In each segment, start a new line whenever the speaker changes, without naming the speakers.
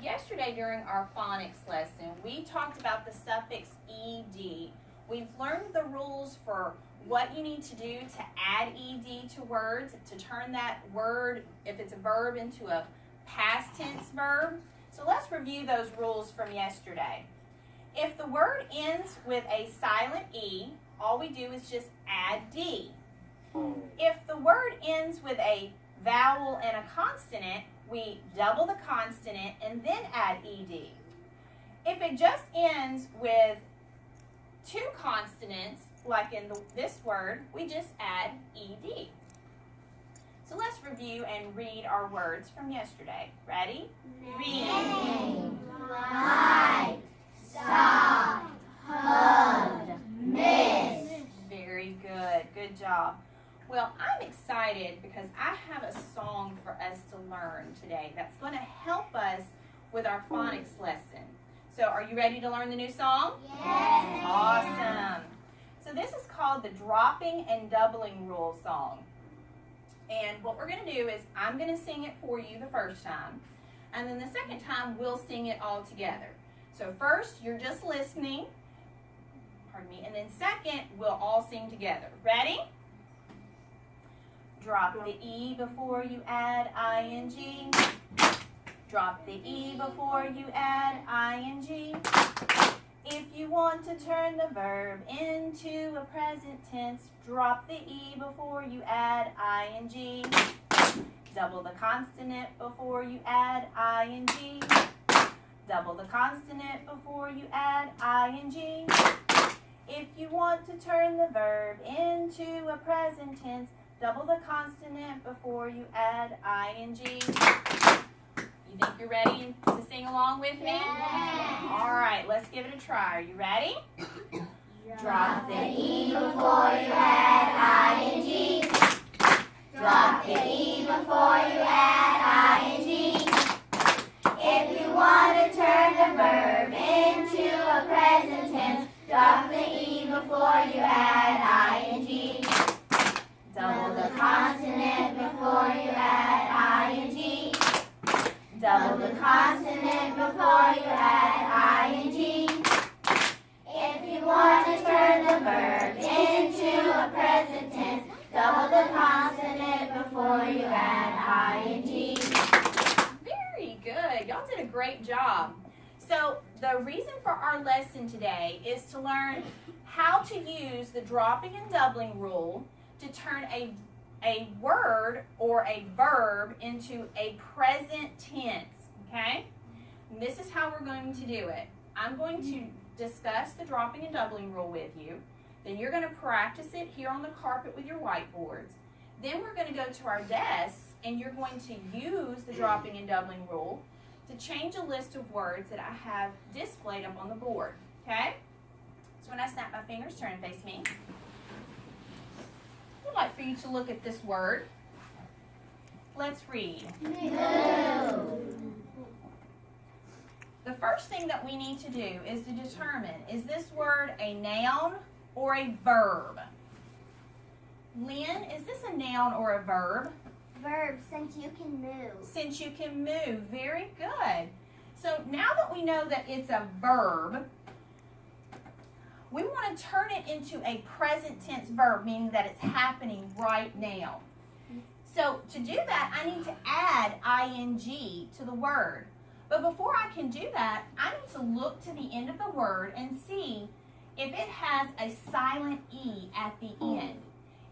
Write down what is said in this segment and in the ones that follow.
yesterday during our phonics lesson, we talked about the suffix ed. We've learned the rules for what you need to do to add ed to words, to turn that word, if it's a verb, into a past tense verb. So let's review those rules from yesterday. If the word ends with a silent e, all we do is just add d. If the word ends with a vowel and a consonant, we double the consonant and then add ed. If it just ends with two consonants, like in this word, we just add ed. So let's review and read our words from yesterday. Ready?
Name, light, stop, hug, miss.
Very good. Good job. Well, I'm excited because I have a song for us to learn today that's going to help us with our phonics lesson. So are you ready to learn the new song?
Yes.
Awesome. So this is called the Dropping and Doubling Rule song. And what we're going to do is I'm going to sing it for you the first time. And then the second time we'll sing it all together. So first you're just listening. Pardon me. And then second we'll all sing together. Ready? Drop the E before you add ing. Drop the E before you add ing. If you want to turn the verb into a present tense, drop the E before you add ing. Double the consonant before you add ing. Double the consonant before you add ing. If you want to turn the verb into a present tense, double the consonant before you add ing. You think you're ready to sing along with me?
Yes.
All right, let's give it a try. Are you ready?
Drop the E before you add ing. Drop the E before you add ing. If you want to turn the verb into a present tense, drop the E before you add ing. Double the consonant before you add ing. Double the consonant before you add ing. If you want to turn the verb into a present tense, double the consonant before you add ing.
Very good. Y'all did a great job. So the reason for our lesson today is to learn how to use the dropping and doubling rule to turn a word or a verb into a present tense, okay? And this is how we're going to do it. I'm going to discuss the dropping and doubling rule with you. Then you're going to practice it here on the carpet with your whiteboards. Then we're going to go to our desks and you're going to use the dropping and doubling rule to change a list of words that I have displayed up on the board, okay? So when I snap my fingers, turn and face me. I'd like for you to look at this word. Let's read.
Move.
The first thing that we need to do is to determine, is this word a noun or a verb? Lynn, is this a noun or a verb?
Verb, since you can move.
Since you can move. Very good. So now that we know that it's a verb, we want to turn it into a present tense verb, meaning that it's happening right now. So to do that, I need to add ing to the word. But before I can do that, I need to look to the end of the word and see if it has a silent E at the end.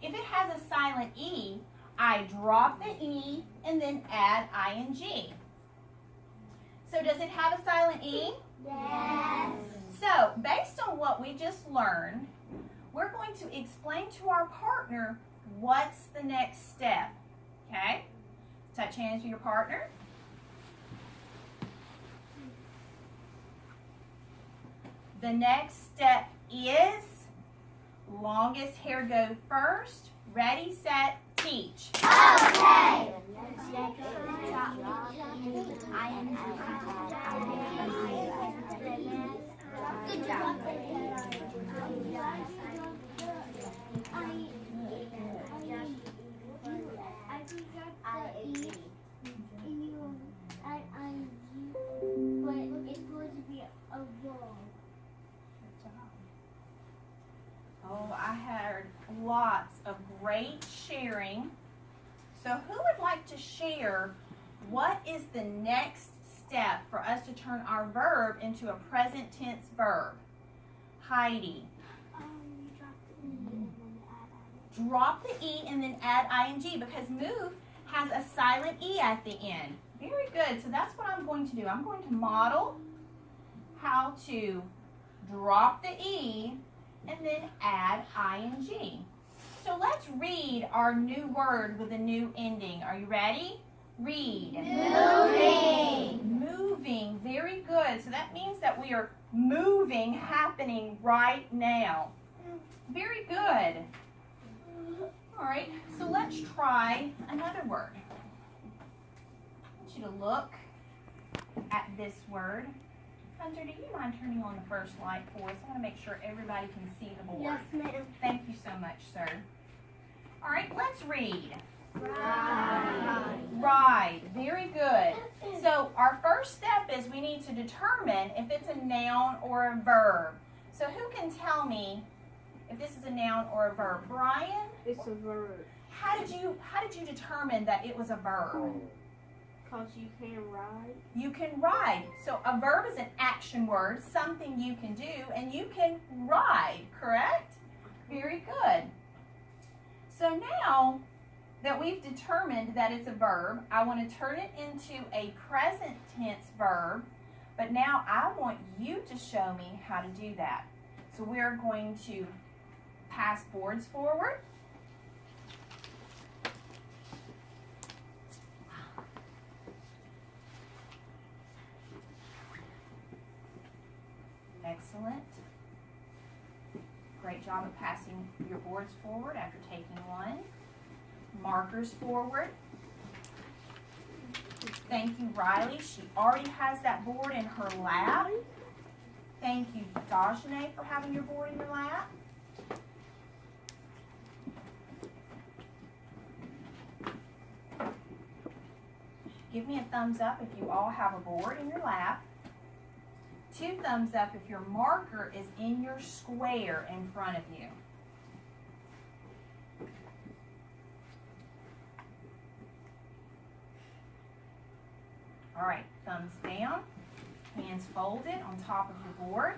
If it has a silent E, I drop the E and then add ing. So does it have a silent E?
Yes.
So, based on what we just learned, we're going to explain to our partner what's the next step. Okay? Touch hands with your partner. The next step is longest hair go first. Ready, set, teach.
Okay. Good job.
I heard lots of great sharing. So who would like to share what is the next step for us to turn our verb into a present tense verb? Heidi. Drop the E and then add ing because move has a silent E at the end. Very good. So that's what I'm going to do. I'm going to model how to drop the E and then add ing. So let's read our new word with a new ending. Are you ready? Read.
Moving.
Moving. Very good. So that means that we are moving, happening right now. Very good. All right, so let's try another word. I want you to look at this word. Hunter, do you mind turning on the first light for us? I want to make sure everybody can see the board.
Yes, ma'am.
Thank you so much, sir. All right, let's read.
Ride.
Ride. Very good. So our first step is we need to determine if it's a noun or a verb. So who can tell me if this is a noun or a verb? Brian?
It's a verb.
How did you determine that it was a verb?
Because you can ride.
You can ride. So a verb is an action word, something you can do, and you can ride, correct? Very good. So now that we've determined that it's a verb, I want to turn it into a present tense verb, but now I want you to show me how to do that. So we're going to pass boards forward. Excellent. Great job of passing your boards forward after taking one. Markers forward. Thank you, Riley. She already has that board in her lap. Thank you, Dajane, for having your board in your lap. Give me a thumbs up if you all have a board in your lap. 2 thumbs up if your marker is in your square in front of you. All right, thumbs down, hands folded on top of your board.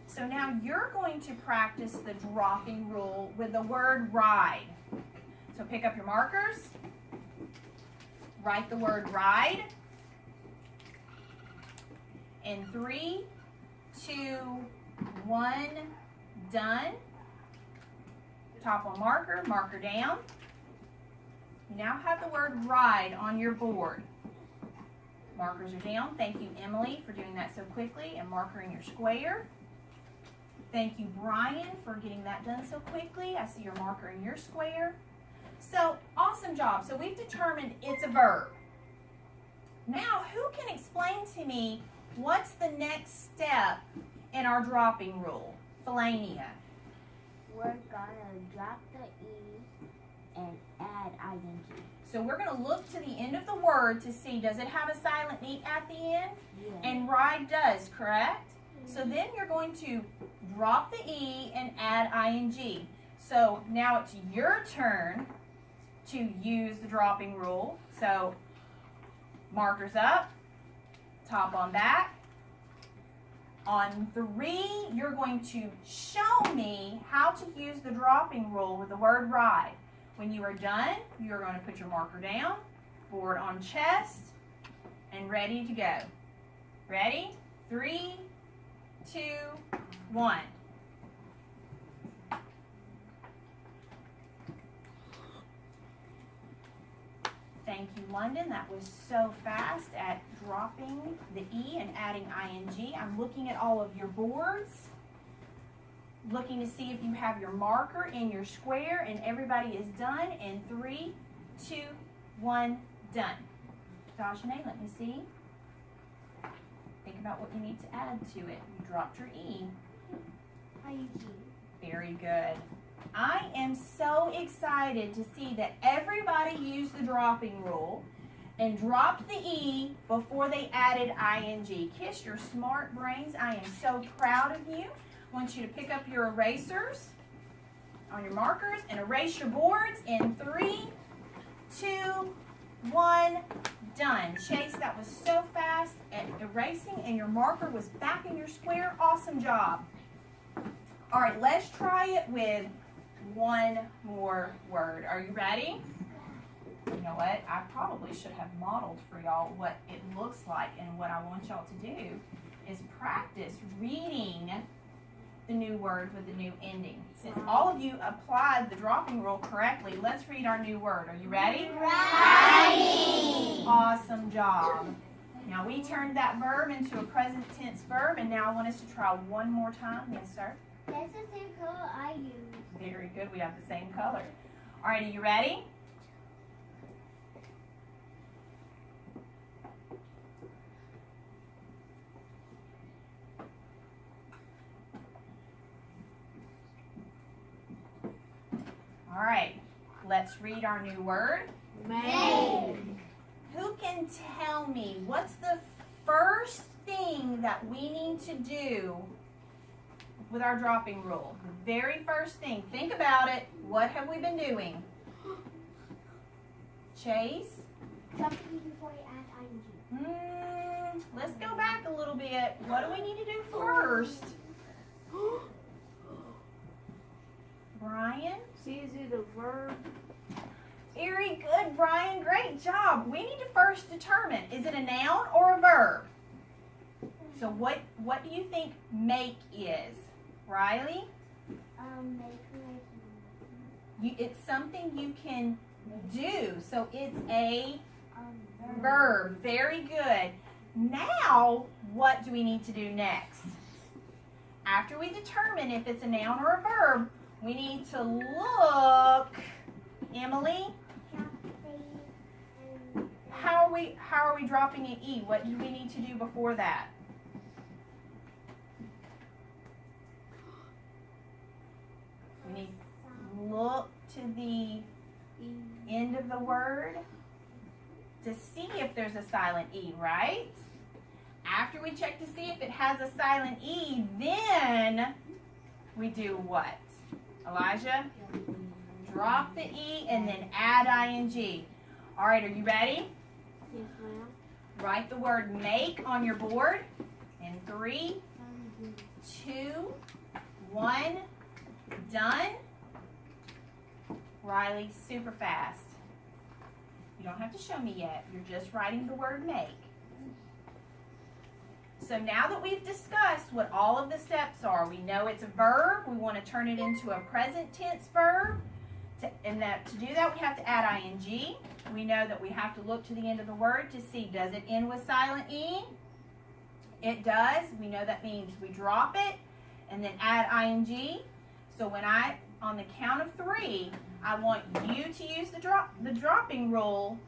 So now you're going to practice the dropping rule with the word ride. So pick up your markers, write the word ride. In 3, 2, 1, done. Top on marker, marker down. You now have the word ride on your board. Markers are down. Thank you, Emily, for doing that so quickly and markering your square. Thank you, Brian, for getting that done so quickly. I see your marker in your square. So, awesome job. So we've determined it's a verb. Now, who can explain to me what's the next step in our dropping rule? Felania.
We're gonna drop the E and add ing.
So we're going to look to the end of the word to see, does it have a silent E at the end?
Yeah.
And ride does, correct? So then you're going to drop the E and add ing. So now it's your turn to use the dropping rule. So markers up, top on back. On 3, you're going to show me how to use the dropping rule with the word ride. When you are done, you're going to put your marker down, board on chest, and ready to go. Ready? 3, 2, 1. Thank you, London. That was so fast at dropping the E and adding ing. I'm looking at all of your boards, looking to see if you have your marker in your square, and everybody is done in 3, 2, 1, done. Dajane, let me see. Think about what you need to add to it. You dropped your E.
ing.
Very good. I am so excited to see that everybody used the dropping rule and dropped the E before they added ing. Kiss your smart brains. I am so proud of you. I want you to pick up your erasers on your markers and erase your boards in 3, 2, 1, done. Chase, that was so fast at erasing and your marker was back in your square. Awesome job. All right, let's try it with one more word. Are you ready? You know what? I probably should have modeled for y'all what it looks like, and what I want y'all to do is practice reading the new word with the new ending. Since all of you applied the dropping rule correctly, let's read our new word. Are you ready?
Ready.
Awesome job. Now we turned that verb into a present tense verb, and now I want us to try one more time. Yes, sir?
That's the same color I use.
Very good. We have the same color. All right, are you ready? All right, let's read our new word.
Made.
Who can tell me what's the first thing that we need to do with our dropping rule? The very first thing. Think about it. What have we been doing? Chase?
Drop the E before you add ing.
Let's go back a little bit. What do we need to do first? Brian?
See, is it a verb?
Very good, Brian. Great job. We need to first determine, is it a noun or a verb? So what do you think make is? Riley? It's something you can do. So it's a verb. Very good. Now, what do we need to do next? After we determine if it's a noun or a verb, we need to look, Emily, how are we dropping an E? What do we need to do before that? We need to look to the end of the word to see if there's a silent E, right? After we check to see if it has a silent E, then we do what? Elijah? Drop the E and then add ing. All right, are you ready?
Yes, ma'am.
Write the word make on your board in 3, 2, 1, done. Riley, super fast. You don't have to show me yet. You're just writing the word make. So now that we've discussed what all of the steps are, we know it's a verb. We want to turn it into a present tense verb. To do that, we have to add ing. We know that we have to look to the end of the word to see, does it end with silent E? It does. We know that means we drop it and then add ing. So when on the count of 3, I want you to use the dropping rule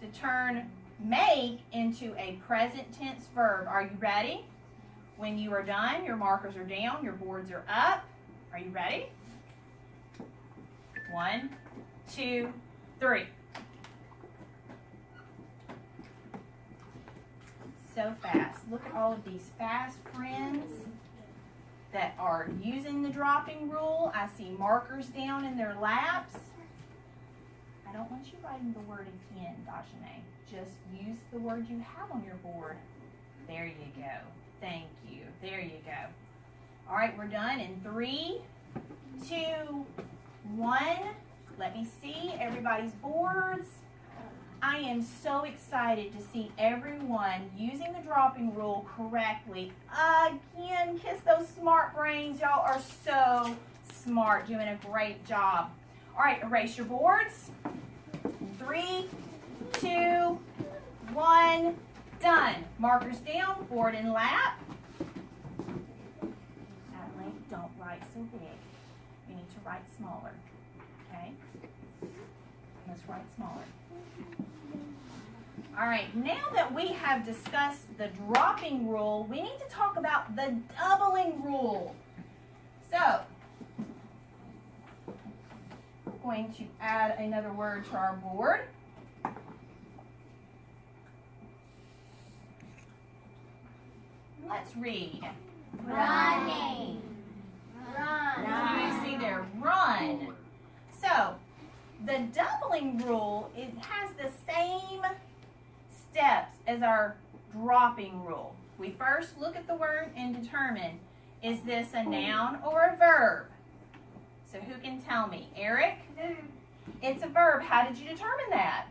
to turn make into a present tense verb. Are you ready? When you are done, your markers are down, your boards are up. Are you ready? 1, 2, 3. So fast. Look at all of these fast friends that are using the dropping rule. I see markers down in their laps. I don't want you writing the word again, Dajane. Just use the word you have on your board. There you go. Thank you. There you go. All right, we're done in 3, 2, 1. Let me see everybody's boards. I am so excited to see everyone using the dropping rule correctly. Again, kiss those smart brains. Y'all are so smart, doing a great job. All right, erase your boards. 3, 2, 1, done. Markers down, board and lap. Adelaide, don't write so big. You need to write smaller, okay? Let's write smaller. All right, now that we have discussed the dropping rule, we need to talk about the doubling rule. So, we're going to add another word to our board. Let's read.
Running.
run. So, the doubling rule, it has the same steps as our dropping rule. We first look at the word and determine, is this a noun or a verb? So who can tell me? Eric? It's a verb. How did you determine that?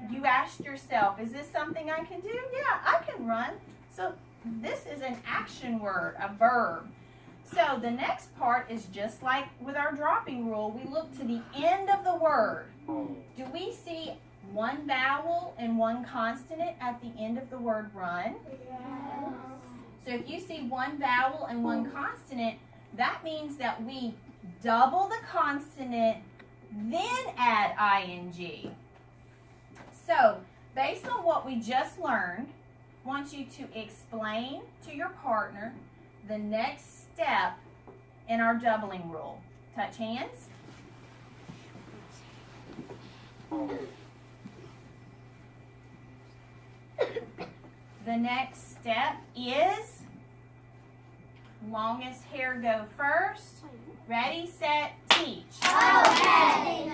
You asked yourself, is this something I can do? Yeah, I can run. So this is an action word, a verb. So the next part is just like with our dropping rule. We look to the end of the word. Do we see one vowel and one consonant at the end of the word run? So if you see one vowel and one consonant, that means that we double the consonant, then add ing. So, based on what we just learned, I want you to explain to your partner the next step in our doubling rule. Touch hands. The next step is longest hair go first. Ready, set, teach.
Okay.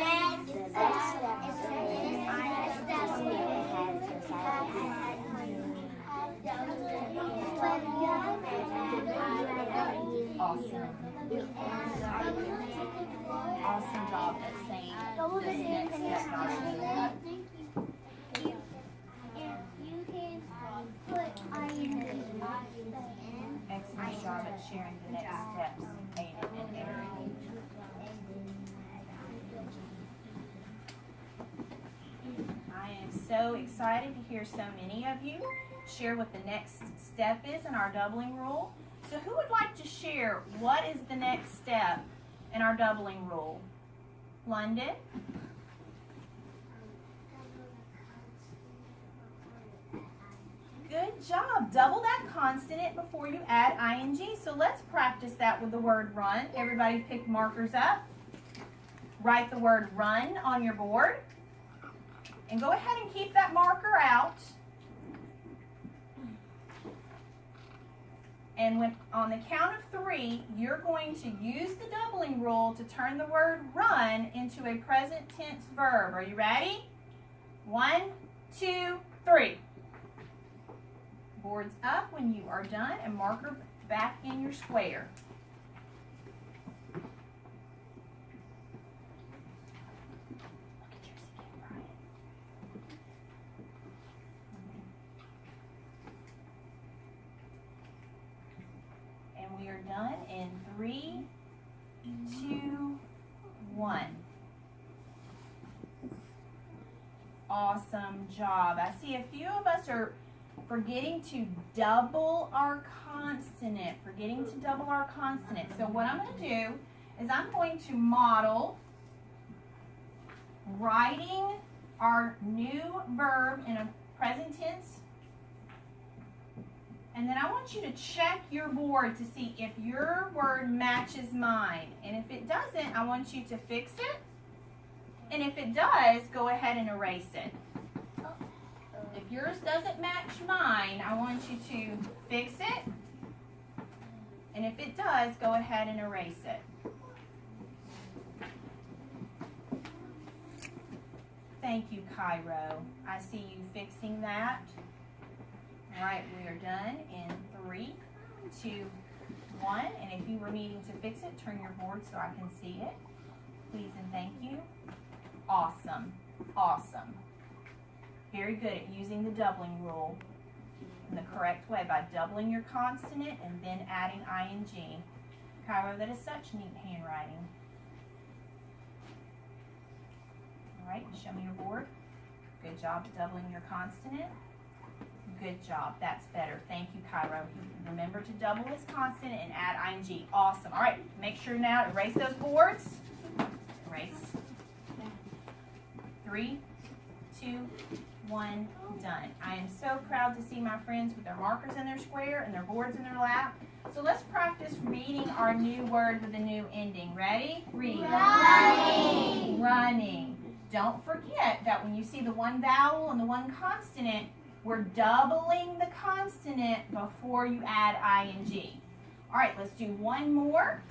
Awesome. Awesome job at saying this next step, Darcy. Excellent job at sharing the next steps, Aiden and Eric. I am so excited to hear so many of you share what the next step is in our doubling rule. So who would like to share what is the next step in our doubling rule? London? Good job. Double that consonant before you add ing. So let's practice that with the word run. Everybody pick markers up. Write the word run on your board. And go ahead and keep that marker out. And when on the count of 3, you're going to use the doubling rule to turn the word run into a present tense verb. Are you ready? 1, 2, 3. Boards up when you are done and marker back in your square. And we are done in 3, 2, 1. Awesome job. I see a few of us are forgetting to double our consonant. So what I'm going to do is I'm going to model writing our new verb in a present tense. And then I want you to check your board to see if your word matches mine. And if it doesn't, I want you to fix it. And if it does, go ahead and erase it. If yours doesn't match mine, I want you to fix it. And if it does, go ahead and erase it. Thank you, Cairo. I see you fixing that. All right, we are done in 3, 2, 1. And if you were needing to fix it, turn your board so I can see it. Please and thank you. Awesome. Awesome. Very good at using the doubling rule in the correct way by doubling your consonant and then adding ing. Cairo, that is such neat handwriting. All right, show me your board. Good job doubling your consonant. Good job. That's better. Thank you, Cairo. Remember to double his consonant and add ing. Awesome. All right, make sure now to erase those boards. Erase. 3, 2, 1, done. I am so proud to see my friends with their markers in their square and their boards in their lap. So let's practice reading our new word with a new ending. Ready? Read.
Running.
Running. Don't forget that when you see the one vowel and the one consonant, We're doubling the consonant before you add ing. All right, let's do one more.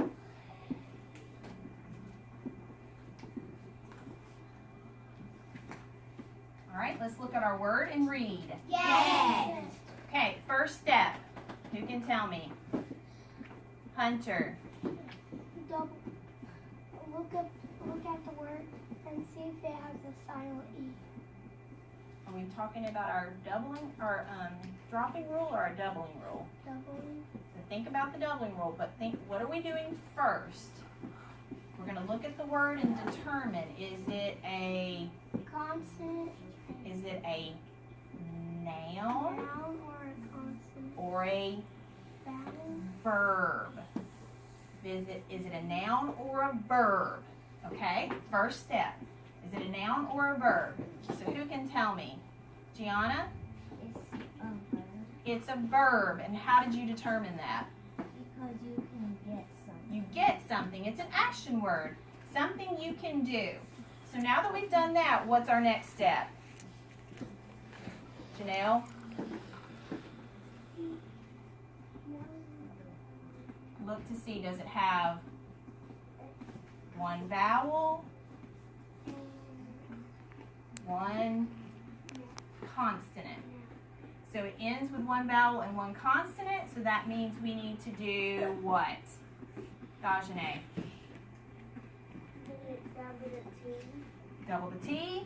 All right, let's look at our word and read.
Yes.
Okay, first step. Who can tell me? Hunter.
Double. Look at the word and see if it has a silent E.
Are we talking about our doubling or dropping rule or our doubling rule?
Doubling.
So think about the doubling rule, but think, what are we doing first? We're going to look at the word and determine, is it a
Consonant.
Is it a noun
Noun or a consonant.
or a
Vowel.
verb? Is it a noun or a verb? Okay, first step. Is it a noun or a verb? So who can tell me? Gianna?
It's a verb
It's a verb. And how did you determine that?
because you can get something.
You get something. It's an action word. Something you can do. So now that we've done that, what's our next step? Janelle? Look to see, does it have one vowel, one consonant? So it ends with one vowel and one consonant, so that means we need to do what? Dajane? Double the T.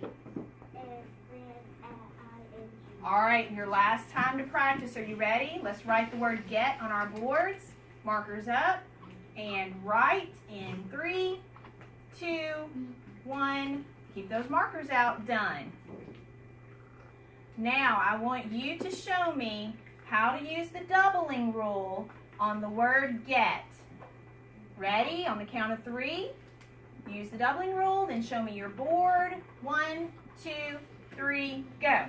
All right, your last time to practice. Are you ready? Let's write the word get on our boards. Markers up. And write in 3, 2, 1. Keep those markers out. Done. Now, I want you to show me how to use the doubling rule on the word get. Ready? On the count of 3. Use the doubling rule, then show me your board. 1, 2, 3, go.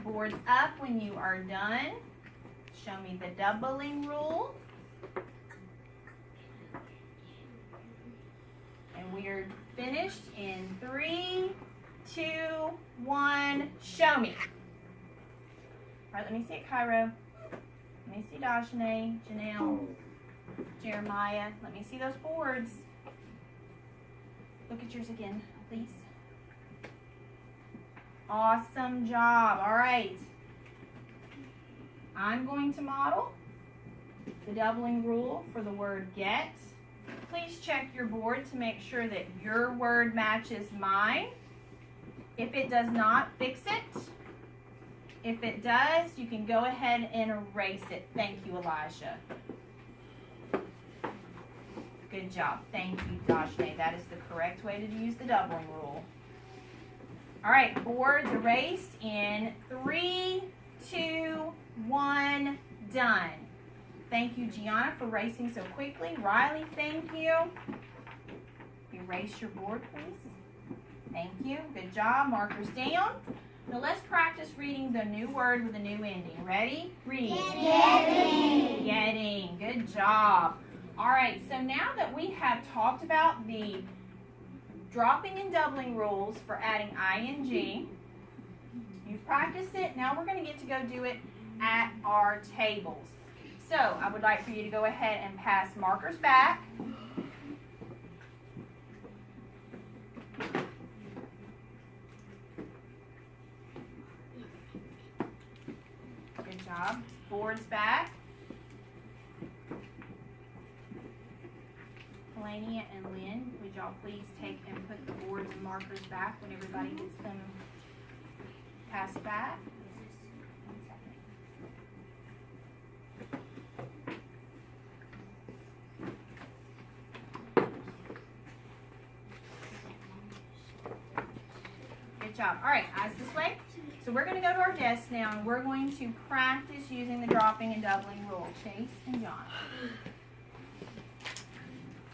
Boards up when you are done. Show me the doubling rule. And we are finished in 3, 2, 1, show me. All right, let me see it, Cairo. Let me see Dashane, Janelle, Jeremiah. Let me see those boards. Look at yours again, please. Awesome job. All right. I'm going to model the doubling rule for the word get. Please check your board to make sure that your word matches mine. If it does not, fix it. If it does, you can go ahead and erase it. Thank you, Elijah. Good job. Thank you, Dashne. That is the correct way to use the doubling rule. All right, boards erased in 3, 2, 1, done. Thank you, Gianna, for racing so quickly. Riley, thank you. Erase your board, please. Thank you. Good job. Markers down. Now let's practice reading the new word with a new ending. Ready? Read.
Getting.
Getting. Good job. All right, so now that we have talked about the dropping and doubling rules for adding ing, you've practiced it. Now we're going to get to go do it at our tables. So I would like for you to go ahead and pass markers back. Good job. Boards back. Melania and Lynn, would y'all please take and put the boards and markers back when everybody gets them passed back? Good job. All right, eyes this way. So we're going to go to our desks now, and we're going to practice using the dropping and doubling rule. Chase and John.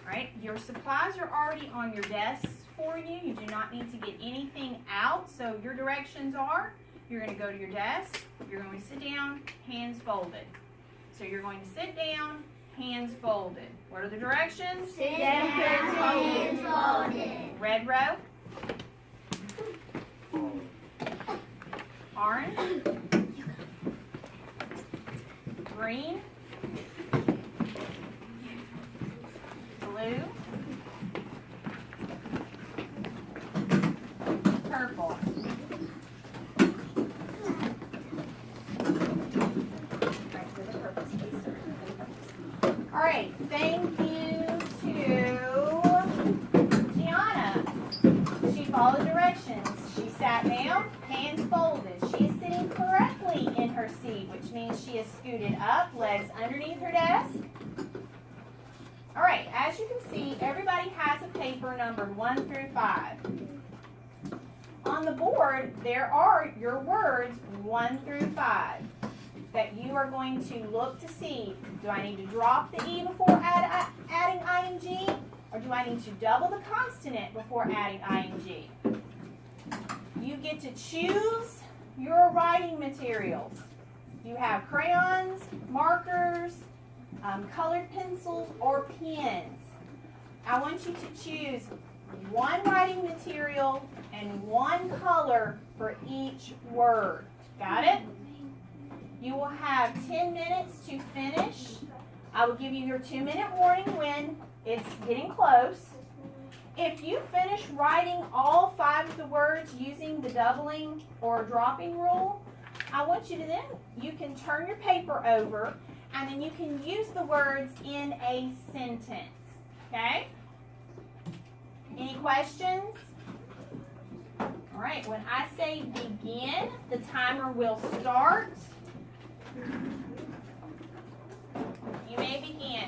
All right, your supplies are already on your desks for you. You do not need to get anything out. So your directions are, you're going to go to your desk, you're going to sit down, hands folded. So you're going to sit down, hands folded. What are the directions?
Sit down, hands folded.
Red row. orange, green, blue, purple. All right, thank you to Gianna. She followed directions. She sat down, hands folded. She is sitting correctly in her seat, which means she is scooted up, legs underneath her desk. All right, as you can see, everybody has a paper numbered 1 through 5. On the board, there are your words 1 through 5 that you are going to look to see. Do I need to drop the E before adding ing? Or do I need to double the consonant before adding ing? You get to choose your writing materials. You have crayons, markers, colored pencils, or pens. I want you to choose one writing material and one color for each word. Got it? You will have 10 minutes to finish. I will give you your 2-minute warning when it's getting close. If you finish writing all 5 of the words using the doubling or dropping rule, I want you to then, you can turn your paper over and then you can use the words in a sentence. Okay? Any questions? All right, when I say begin, the timer will start. You may begin.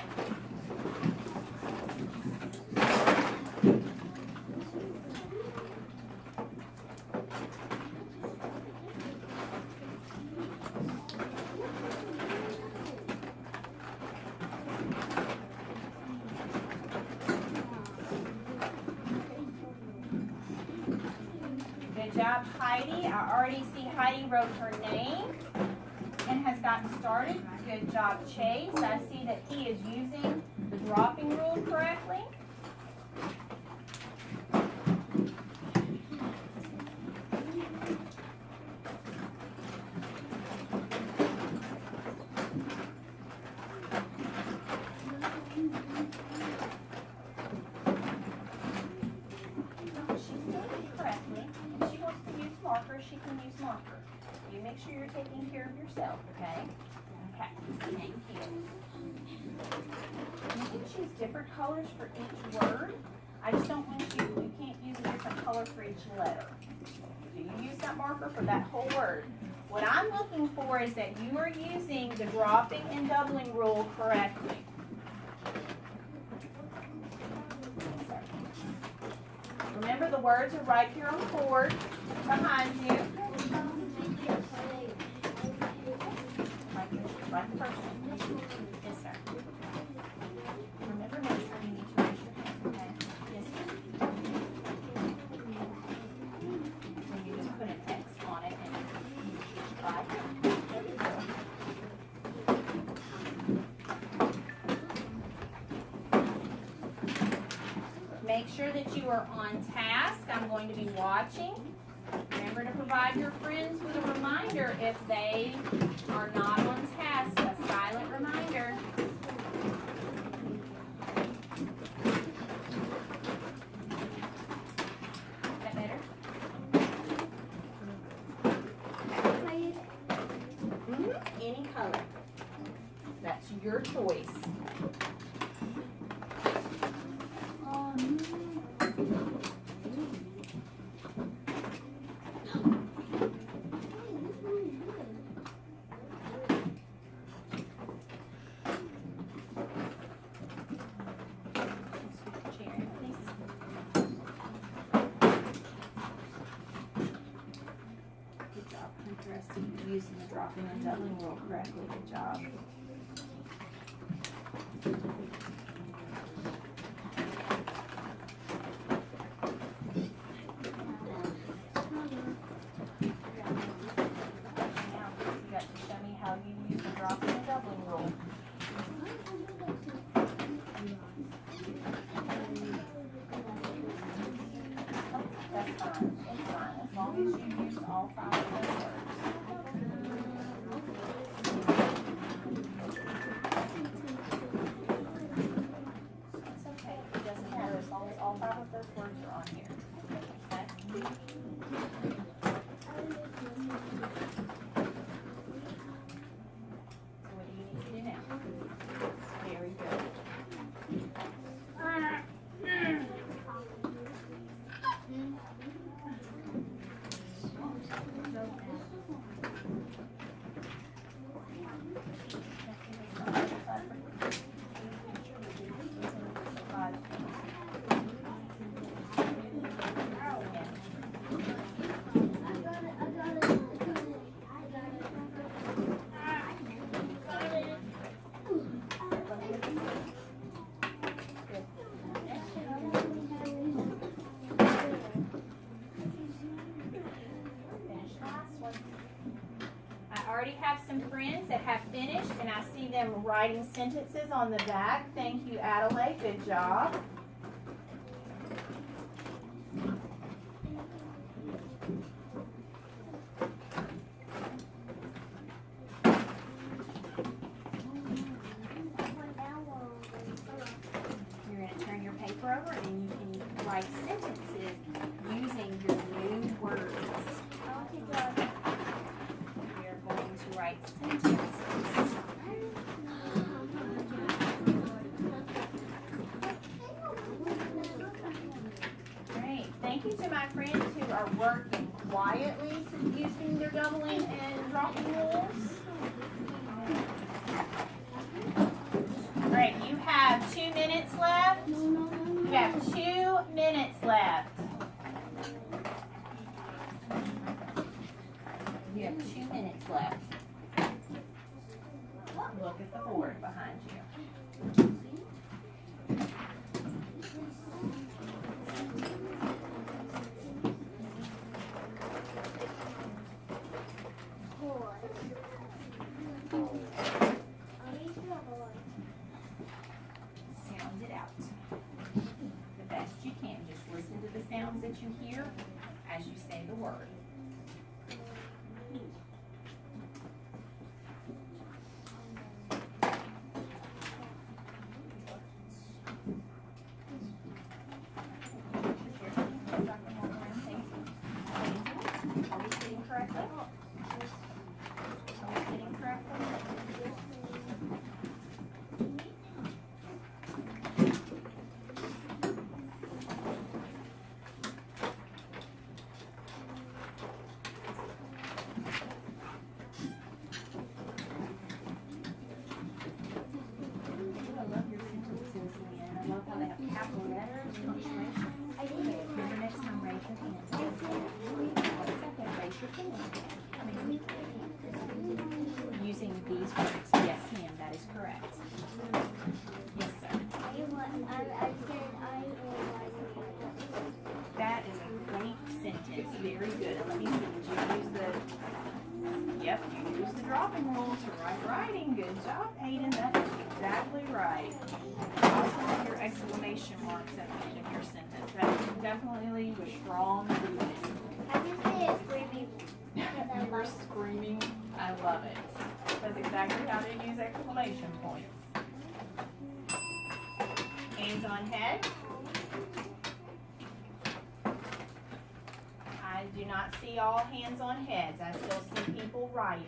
Good job, Heidi. I already see Heidi wrote her name and has gotten started. Good job, Chase. I see that he is using the dropping rule correctly. She's doing it correctly. If she wants to use marker, she can use marker. You make sure you're taking care of yourself, okay? Okay, thank you. You can choose different colors for each word. I just don't want you can't use a different color for each letter. Do you use that marker for that whole word? What I'm looking for is that you are using the dropping and doubling rule correctly. Remember, the words are right here on the board behind you. Right the first one. Yes, sir. Remember, next time you need to raise your hand, okay? Yes, sir. And you just put an X on it and right. There we go. Make sure that you are on task. I'm going to be watching. Remember to provide your friends with a reminder if they are not on task, a silent reminder. Is that better? Any color. That's your choice. Using the dropping and doubling rule correctly. Good job. Now you got to show me how you use the dropping and doubling rule. That's fine. It's fine as long as you used all 5 of those words. those words are on here. Okay? So what do you need to do now? Very good. I already have some friends that have finished, and I see them writing sentences on the back. Thank you, Adelaide. Good job. You're going to turn your paper over, and you can write sentences using your new words. To write sentences. Great. Thank you to my friends who are working quietly using their doubling and dropping rules. Great. You have 2 minutes left. You have 2 minutes left. You have 2 minutes left. Look at the board behind you. Sound it out the best you can. Just listen to the sounds that you hear as you say the word. Using these words. Yes, ma'am, that is correct. Yes, sir. That is a great sentence. Very good. And let me see, did you use the, yep, you used the dropping rule to write writing. Good job, Hayden. That is exactly right. Also have your exclamation marks at the end of your sentence. That definitely was strong movement.
I can say it's screaming.
You were screaming. I love it. That's exactly how to use exclamation points. Hands on head. I do not see all hands on heads. I still see people writing.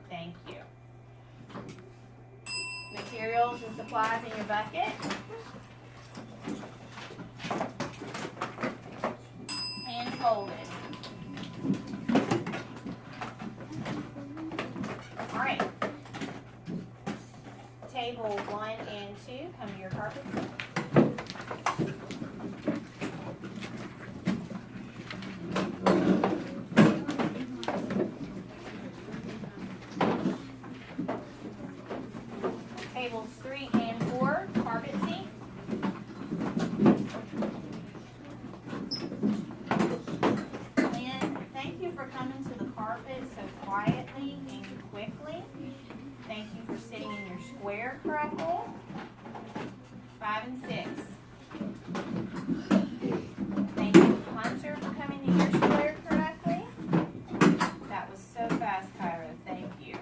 Thank you. Materials and supplies in your bucket. Hands folded. All right. Table 1 and 2, come to your carpet. Tables 3 and 4, carpet seat. Lynn, thank you for coming to the carpet so quietly and quickly. Thank you for sitting in your square correctly. 5 and 6. Thank you, Hunter, for coming to your square correctly. That was so fast, Kyra. Thank you.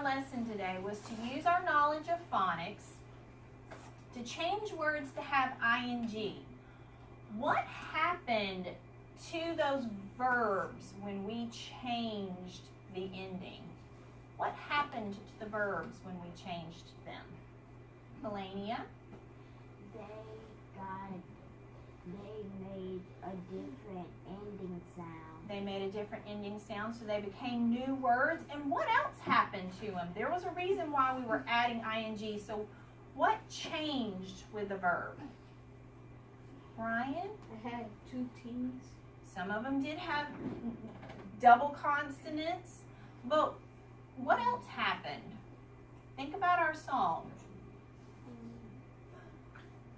lesson today was to use our knowledge of phonics to change words to have ing. What happened to those verbs when we changed the ending? What happened to the verbs when we changed them? Melania?
They made a different ending sound.
They made a different ending sound, so they became new words. And what else happened to them? There was a reason why we were adding ing. So what changed with the verb? Brian?
It had 2 T's.
Some of them did have double consonants, but what else happened? Think about our song.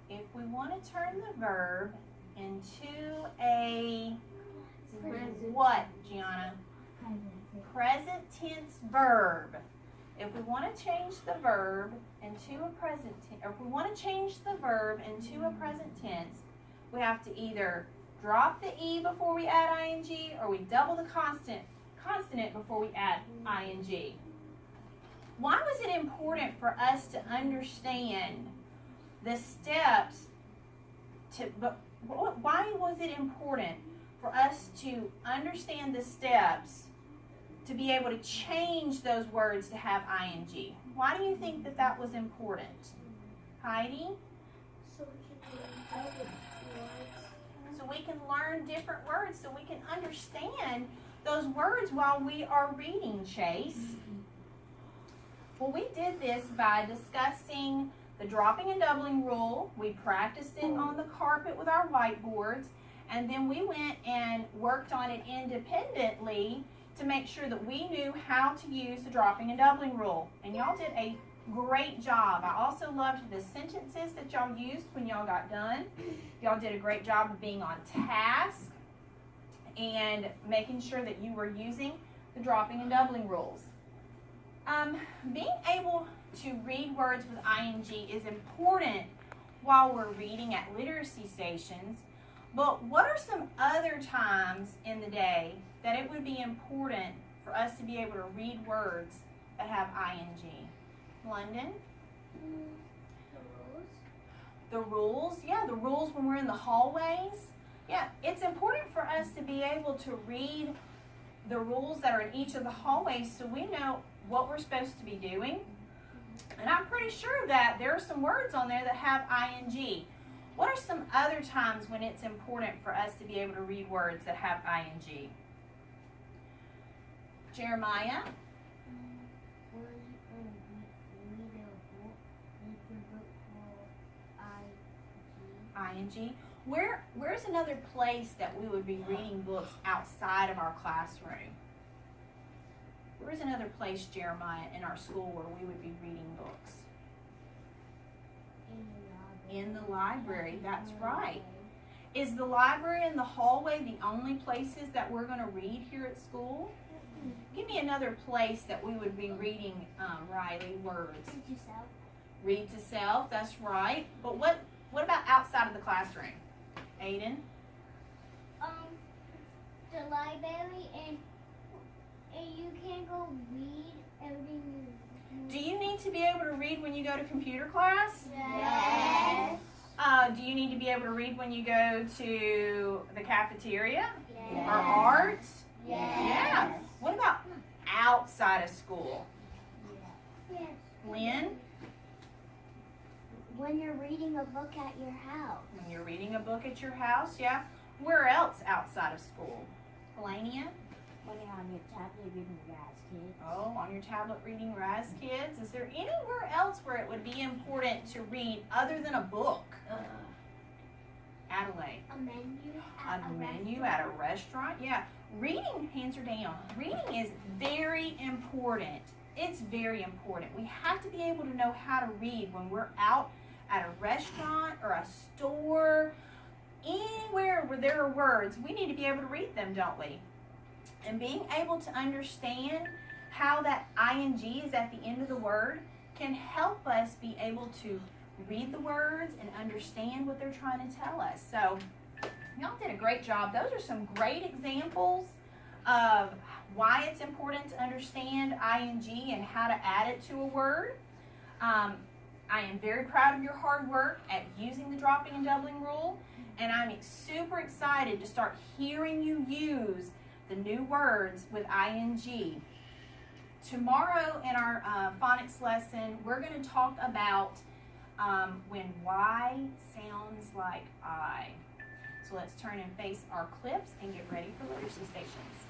If we want to turn the verb into a what, Gianna? Present tense verb. If we want to change the verb into a present tense, or if we want to change the verb into a present tense, we have to either drop the E before we add ing, or we double the consonant before we add ing. Why was it important for us to understand the steps why was it important for us to understand the steps to be able to change those words to have ing? Why do you think that that was important? Heidi? So we can learn different words, so we can understand those words while we are reading, Chase. Well, we did this by discussing the dropping and doubling rule. We practiced it on the carpet with our whiteboards, and then we went and worked on it independently to make sure that we knew how to use the dropping and doubling rule. And y'all did a great job. I also loved the sentences that y'all used when y'all got done. Y'all did a great job of being on task and making sure that you were using the dropping and doubling rules. Being able to read words with ing is important while we're reading at literacy stations, but what are some other times in the day that it would be important for us to be able to read words that have ing? London? The rules, yeah, the rules when we're in the hallways. Yeah, it's important for us to be able to read the rules that are in each of the hallways so we know what we're supposed to be doing. And I'm pretty sure that there are some words on there that have ing. What are some other times when it's important for us to be able to read words that have ing? Jeremiah? Ing. Where's another place that we would be reading books outside of our classroom? Where's another place, Jeremiah, in our school where we would be reading books? In the library, that's right. Is the library and the hallway the only places that we're going to read here at school? Give me another place that we would be reading, Riley, words.
Read to self.
Read to self, that's right. But what about outside of the classroom? Aiden?
The library, and you can go read everything.
Do you need to be able to read when you go to computer class?
Yes.
Do you need to be able to read when you go to the cafeteria?
Yes.
Or arts?
Yes.
Yeah. What about outside of school?
Yes.
Lynn?
When you're reading a book at your house.
When you're reading a book at your house, yeah. Where else outside of school? Melania?
When you're on your tablet reading Raz Kids.
Oh, on your tablet reading Raz Kids. Is there anywhere else where it would be important to read other than a book? Adelaide?
A menu.
A menu at a restaurant? Yeah. Reading, hands are down. Reading is very important. It's very important. We have to be able to know how to read when we're out at a restaurant or a store. Anywhere where there are words, we need to be able to read them, don't we? And being able to understand how that ing is at the end of the word can help us be able to read the words and understand what they're trying to tell us. So y'all did a great job. Those are some great examples of why it's important to understand ing and how to add it to a word. I am very proud of your hard work at using the dropping and doubling rule, and I'm super excited to start hearing you use the new words with ing. Tomorrow in our phonics lesson, we're going to talk about when Y sounds like I. So let's turn and face our clips and get ready for literacy stations.